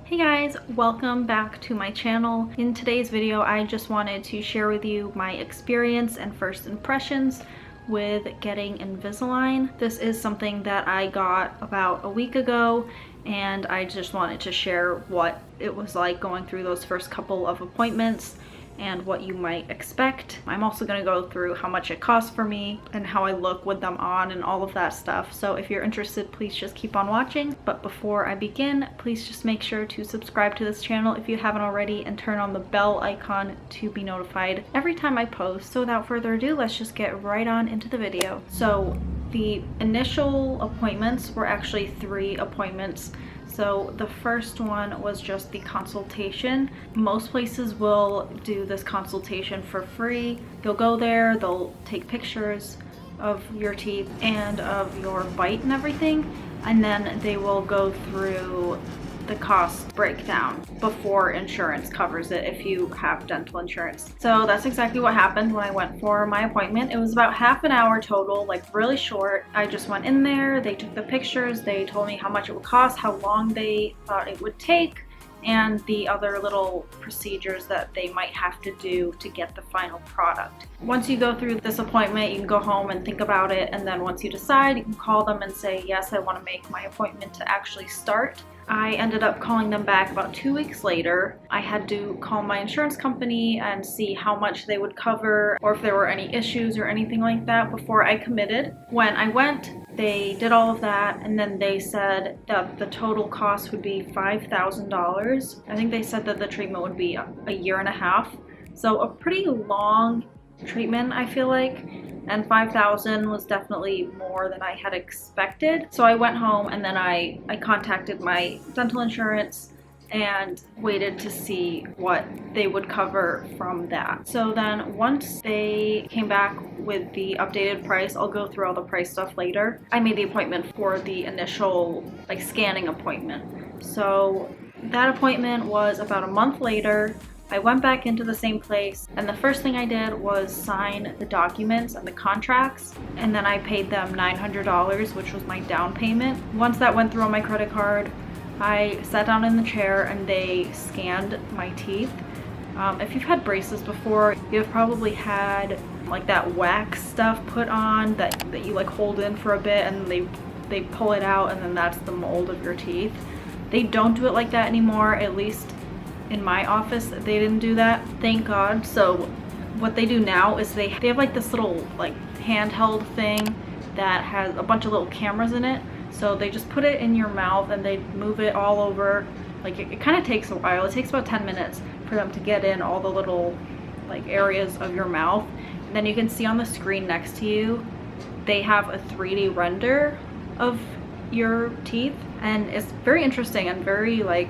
Hey guys, welcome back to my channel. In today's video, I just wanted to share with you my experience and first impressions with getting Invisalign. This is something that I got about a week ago, and I just wanted to share what it was like going through those first couple of appointments and what you might expect. I'm also going to go through how much it costs for me and how I look with them on and all of that stuff. So if you're interested, please just keep on watching. But before I begin, please just make sure to subscribe to this channel if you haven't already and turn on the bell icon to be notified every time I post. So without further ado, let's just get right on into the video. So the initial appointments were actually 3 appointments. So the first one was just the consultation. Most places will do this consultation for free. You'll go there, they'll take pictures of your teeth and of your bite and everything, and then they will go through the cost breakdown before insurance covers it if you have dental insurance. So that's exactly what happened when I went for my appointment. It was about half an hour total, like really short. I just went in there, they took the pictures, they told me how much it would cost, how long they thought it would take, and the other little procedures that they might have to do to get the final product. Once you go through this appointment, you can go home and think about it, and then once you decide, you can call them and say, yes, I want to make my appointment to actually start. I ended up calling them back about 2 weeks later. I had to call my insurance company and see how much they would cover or if there were any issues or anything like that before I committed. When I went, they did all of that, and then they said that the total cost would be $5,000. I think they said that the treatment would be a year and a half. So a pretty long treatment, I feel like. And $5,000 was definitely more than I had expected. So I went home and then I contacted my dental insurance and waited to see what they would cover from that. So then once they came back with the updated price, I'll go through all the price stuff later. I made the appointment for the initial scanning appointment. So that appointment was about a month later. I went back into the same place, and the first thing I did was sign the documents and the contracts, and then I paid them $900, which was my down payment. Once that went through on my credit card, I sat down in the chair and they scanned my teeth. If you've had braces before, you've probably had like that wax stuff put on that you like hold in for a bit and they pull it out, and then that's the mold of your teeth. They don't do it like that anymore, at least in my office. They didn't do that, thank God. So what they do now is they have like this little like handheld thing that has a bunch of little cameras in it. So they just put it in your mouth and they move it all over. Like it kind of takes a while. It takes about 10 minutes for them to get in all the little like areas of your mouth. And then you can see on the screen next to you, they have a 3D render of your teeth, and it's very interesting and very like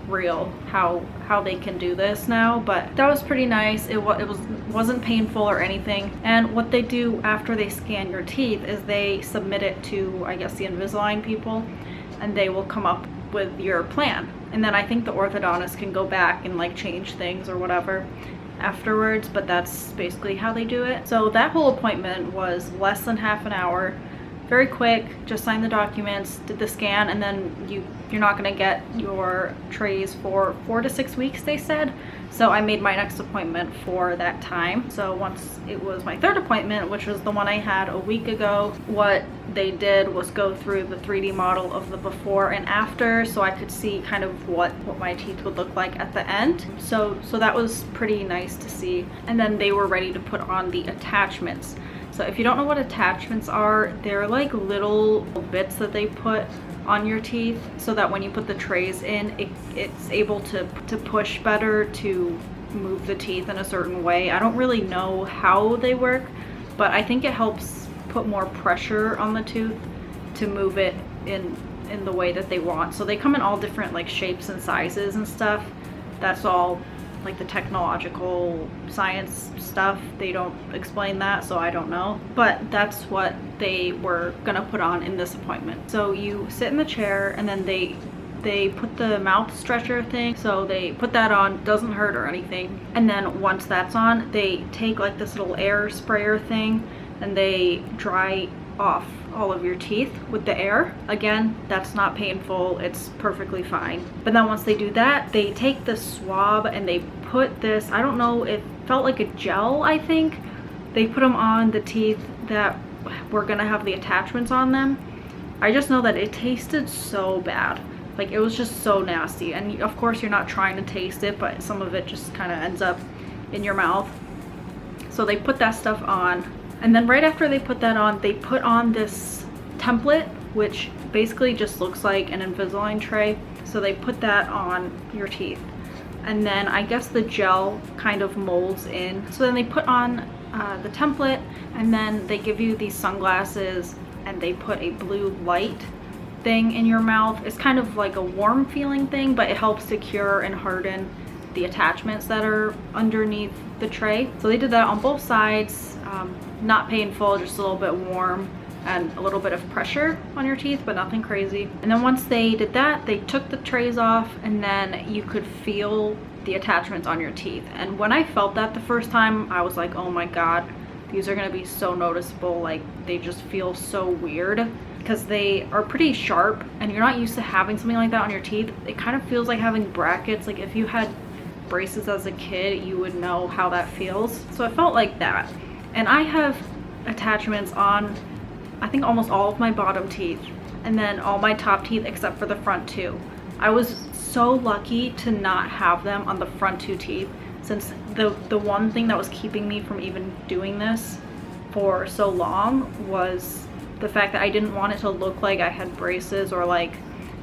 real how they can do this now. But that was pretty nice. It wasn't painful or anything. And what they do after they scan your teeth is they submit it to, I guess, the Invisalign people, and they will come up with your plan. And then I think the orthodontist can go back and like change things or whatever afterwards, but that's basically how they do it. So that whole appointment was less than half an hour. Very quick, just signed the documents, did the scan, and then you're not gonna get your trays for 4 to 6 weeks, they said. So I made my next appointment for that time. So once it was my 3rd appointment, which was the one I had a week ago, what they did was go through the 3D model of the before and after, so I could see kind of what my teeth would look like at the end. So that was pretty nice to see. And then they were ready to put on the attachments. So if you don't know what attachments are, they're like little bits that they put on your teeth so that when you put the trays in, it's able to push better to move the teeth in a certain way. I don't really know how they work, but I think it helps put more pressure on the tooth to move it in the way that they want. So they come in all different like shapes and sizes and stuff. That's all like the technological science stuff. They don't explain that, so I don't know. But that's what they were gonna put on in this appointment. So you sit in the chair, and then they put the mouth stretcher thing, so they put that on. Doesn't hurt or anything. And then once that's on, they take like this little air sprayer thing and they dry off all of your teeth with the air. Again, that's not painful, it's perfectly fine. But then once they do that, they take the swab and they put this, I don't know, it felt like a gel, I think. They put them on the teeth that were gonna have the attachments on them. I just know that it tasted so bad. Like, it was just so nasty. And of course you're not trying to taste it, but some of it just kind of ends up in your mouth. So they put that stuff on. And then right after they put that on, they put on this template, which basically just looks like an Invisalign tray. So they put that on your teeth. And then I guess the gel kind of molds in. So then they put on the template, and then they give you these sunglasses, and they put a blue light thing in your mouth. It's kind of like a warm feeling thing, but it helps secure and harden the attachments that are underneath the tray. So they did that on both sides. Not painful, just a little bit warm and a little bit of pressure on your teeth, but nothing crazy. And then once they did that, they took the trays off, and then you could feel the attachments on your teeth. And when I felt that the first time, I was like, oh my god, these are gonna be so noticeable. Like, they just feel so weird because they are pretty sharp, and you're not used to having something like that on your teeth. It kind of feels like having brackets. Like, if you had braces as a kid, you would know how that feels. So it felt like that. And I have attachments on, I think, almost all of my bottom teeth, and then all my top teeth except for the front two. I was so lucky to not have them on the front two teeth, since the one thing that was keeping me from even doing this for so long was the fact that I didn't want it to look like I had braces, or like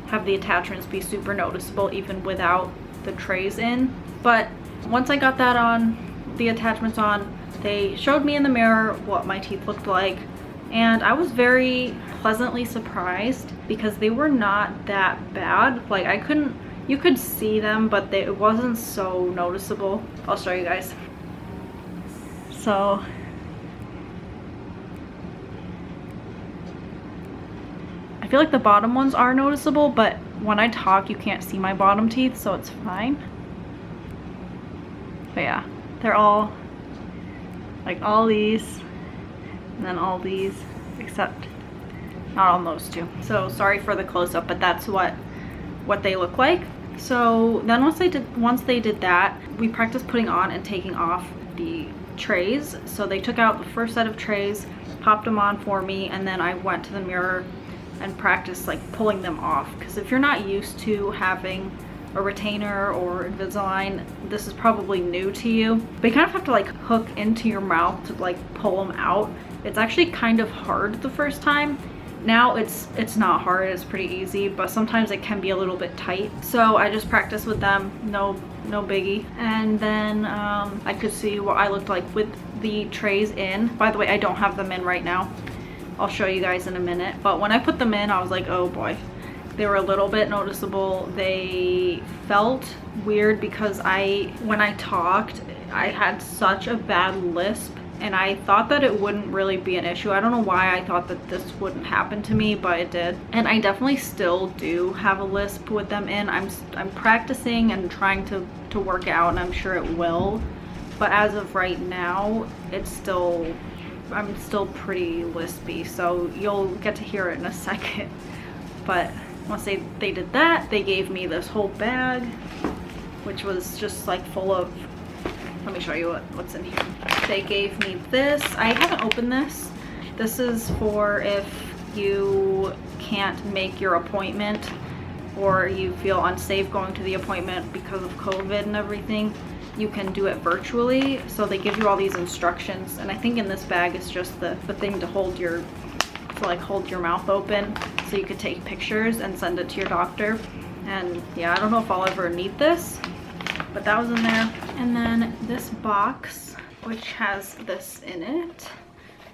have the attachments be super noticeable even without the trays in. But once I got that on, the attachments on, they showed me in the mirror what my teeth looked like, and I was very pleasantly surprised because they were not that bad. Like, you could see them, but it wasn't so noticeable. I'll show you guys. So I feel like the bottom ones are noticeable, but when I talk you can't see my bottom teeth, so it's fine. But yeah, they're all like all these, and then all these, except not on those two. So sorry for the close-up, but that's what they look like. So then once they did that, we practiced putting on and taking off the trays. So they took out the first set of trays, popped them on for me, and then I went to the mirror and practiced like pulling them off. Because if you're not used to having a retainer or Invisalign, this is probably new to you. But you kind of have to like hook into your mouth to like pull them out. It's actually kind of hard the first time. Now it's not hard, it's pretty easy, but sometimes it can be a little bit tight. So I just practiced with them, no biggie. And then I could see what I looked like with the trays in. By the way, I don't have them in right now. I'll show you guys in a minute. But when I put them in, I was like, oh boy. They were a little bit noticeable. They felt weird because when I talked, I had such a bad lisp, and I thought that it wouldn't really be an issue. I don't know why I thought that this wouldn't happen to me, but it did. And I definitely still do have a lisp with them in. I'm practicing and trying to work out, and I'm sure it will. But as of right now, I'm still pretty lispy, so you'll get to hear it in a second. But once they did that, they gave me this whole bag, which was just like full of, let me show you what's in here. They gave me this. I haven't opened this. This is for if you can't make your appointment, or you feel unsafe going to the appointment because of COVID and everything. You can do it virtually. So they give you all these instructions, and I think in this bag is just the thing to hold your mouth open, so you could take pictures and send it to your doctor. And yeah, I don't know if I'll ever need this, but that was in there. And then this box, which has this in it.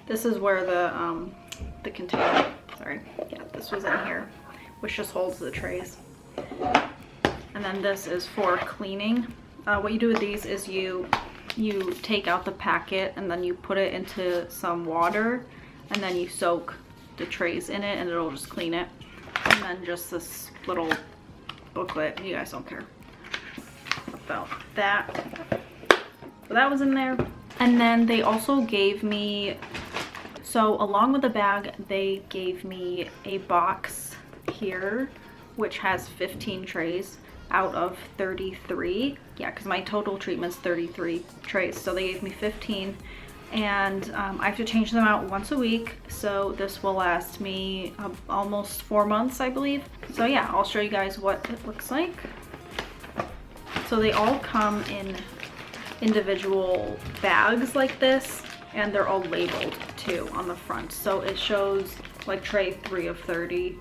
This is where the container, sorry, yeah, this was in here, which just holds the trays. And then this is for cleaning. What you do with these is you take out the packet, and then you put it into some water, and then you soak the trays in it, and it'll just clean it. And then just this little booklet. You guys don't care about that. So that was in there. And then they also gave me So along with the bag, they gave me a box here, which has 15 trays out of 33. Yeah, because my total treatment's 33 trays. So they gave me 15, and I have to change them out once a week. So this will last me almost 4 months, I believe. So yeah, I'll show you guys what it looks like. So they all come in individual bags like this, and they're all labeled too on the front. So it shows like tray 3 of 30,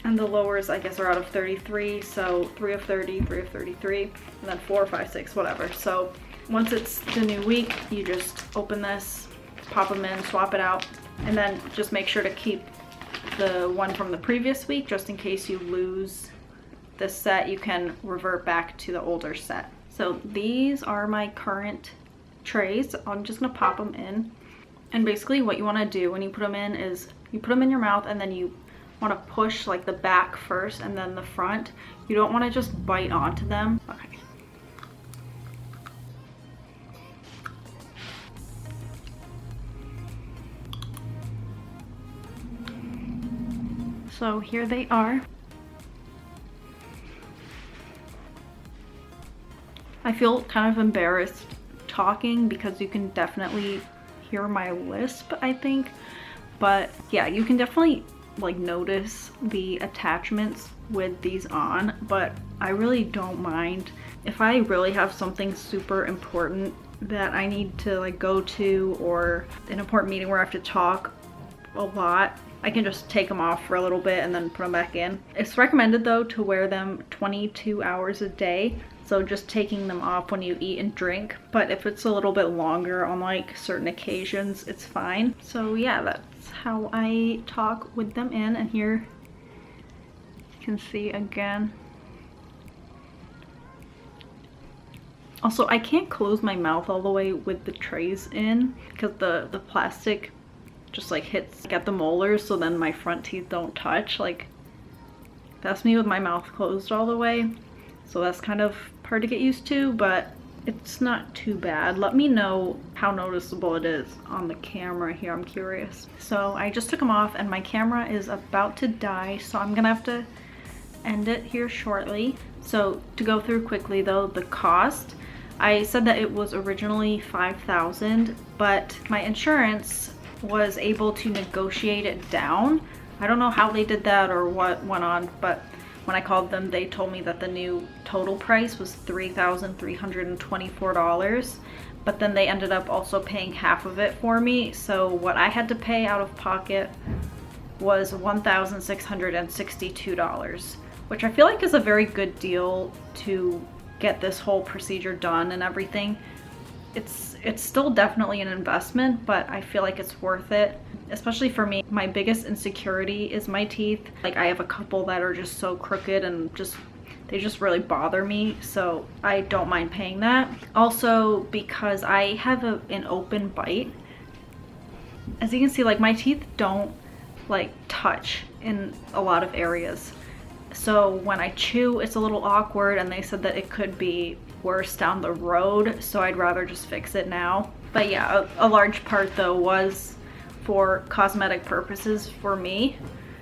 and the lowers I guess are out of 33, so 3 of 30, 3 of 33, and then 4, 5, 6, whatever. So once it's the new week, you just open this, pop them in, swap it out, and then just make sure to keep the one from the previous week, just in case you lose this set. You can revert back to the older set. So these are my current trays. I'm just gonna pop them in, and basically what you want to do when you put them in is you put them in your mouth, and then you want to push like the back first and then the front. You don't want to just bite onto them. Okay. So here they are. I feel kind of embarrassed talking because you can definitely hear my lisp, I think. But yeah, you can definitely like notice the attachments with these on, but I really don't mind. If I really have something super important that I need to like go to, or an important meeting where I have to talk a lot, I can just take them off for a little bit and then put them back in. It's recommended though to wear them 22 hours a day. So just taking them off when you eat and drink. But if it's a little bit longer on like certain occasions, it's fine. So yeah, that's how I talk with them in. And here you can see again. Also, I can't close my mouth all the way with the trays in because the plastic just like hits at the molars, so then my front teeth don't touch. Like, that's me with my mouth closed all the way. So that's kind of hard to get used to, but it's not too bad. Let me know how noticeable it is on the camera here. I'm curious. So I just took them off, and my camera is about to die, so I'm gonna have to end it here shortly. So to go through quickly though, the cost, I said that it was originally $5,000, but my insurance was able to negotiate it down. I don't know how they did that or what went on, but when I called them, they told me that the new total price was $3,324, but then they ended up also paying half of it for me. So what I had to pay out of pocket was $1,662, which I feel like is a very good deal to get this whole procedure done and everything. It's still definitely an investment, but I feel like it's worth it, especially for me. My biggest insecurity is my teeth. Like, I have a couple that are just so crooked and they just really bother me, so I don't mind paying that. Also, because I have an open bite, as you can see, like my teeth don't like touch in a lot of areas. So when I chew, it's a little awkward, and they said that it could be worse down the road, so I'd rather just fix it now. But yeah, a large part though was for cosmetic purposes for me,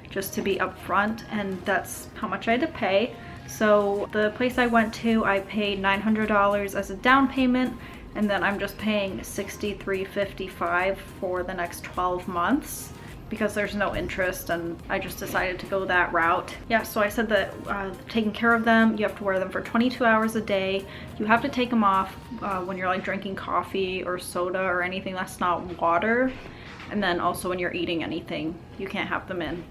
just to be upfront, and that's how much I had to pay. So the place I went to, I paid $900 as a down payment, and then I'm just paying $63.55 for the next 12 months. Because there's no interest, and I just decided to go that route. Yeah, so I said that taking care of them, you have to wear them for 22 hours a day. You have to take them off when you're like drinking coffee or soda or anything that's not water. And then also when you're eating anything, you can't have them in.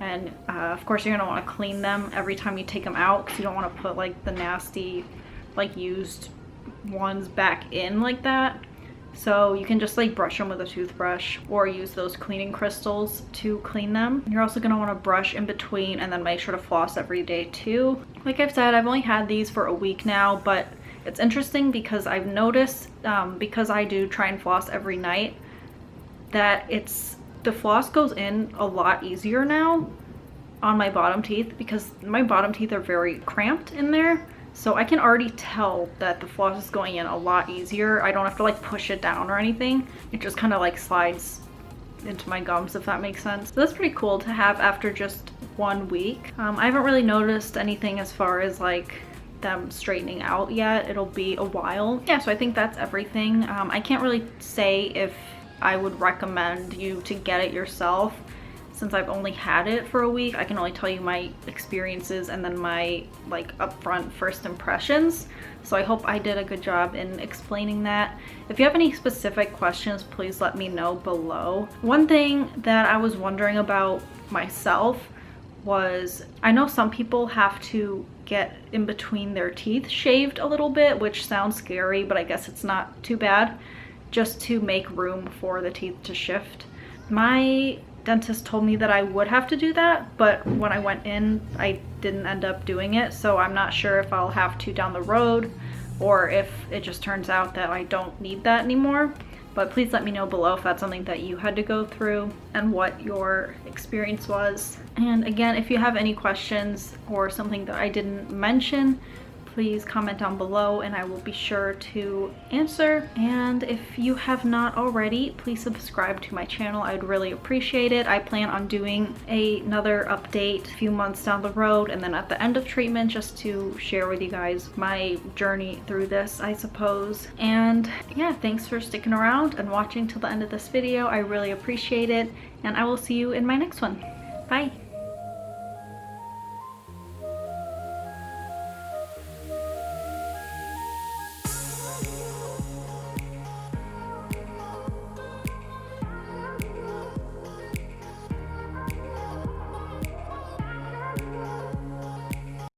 And of course you're gonna wanna clean them every time you take them out, because you don't wanna put like the nasty, like used ones back in like that. So you can just like brush them with a toothbrush or use those cleaning crystals to clean them. You're also gonna wanna brush in between, and then make sure to floss every day too. Like I've said, I've only had these for a week now, but it's interesting because I've noticed, because I do try and floss every night, that the floss goes in a lot easier now on my bottom teeth, because my bottom teeth are very cramped in there. So I can already tell that the floss is going in a lot easier. I don't have to like push it down or anything. It just kind of like slides into my gums, if that makes sense. So that's pretty cool to have after just 1 week. I haven't really noticed anything as far as like them straightening out yet. It'll be a while. Yeah, so I think that's everything. I can't really say if I would recommend you to get it yourself since I've only had it for a week. I can only tell you my experiences and then my like upfront first impressions. So I hope I did a good job in explaining that. If you have any specific questions, please let me know below. One thing that I was wondering about myself was, I know some people have to get in between their teeth shaved a little bit, which sounds scary, but I guess it's not too bad, just to make room for the teeth to shift. My dentist told me that I would have to do that, but when I went in, I didn't end up doing it, so I'm not sure if I'll have to down the road or if it just turns out that I don't need that anymore. But please let me know below if that's something that you had to go through and what your experience was. And again, if you have any questions or something that I didn't mention, please comment down below and I will be sure to answer. And if you have not already, please subscribe to my channel. I would really appreciate it. I plan on doing another update a few months down the road and then at the end of treatment, just to share with you guys my journey through this, I suppose. And yeah, thanks for sticking around and watching till the end of this video. I really appreciate it, and I will see you in my next one. Bye.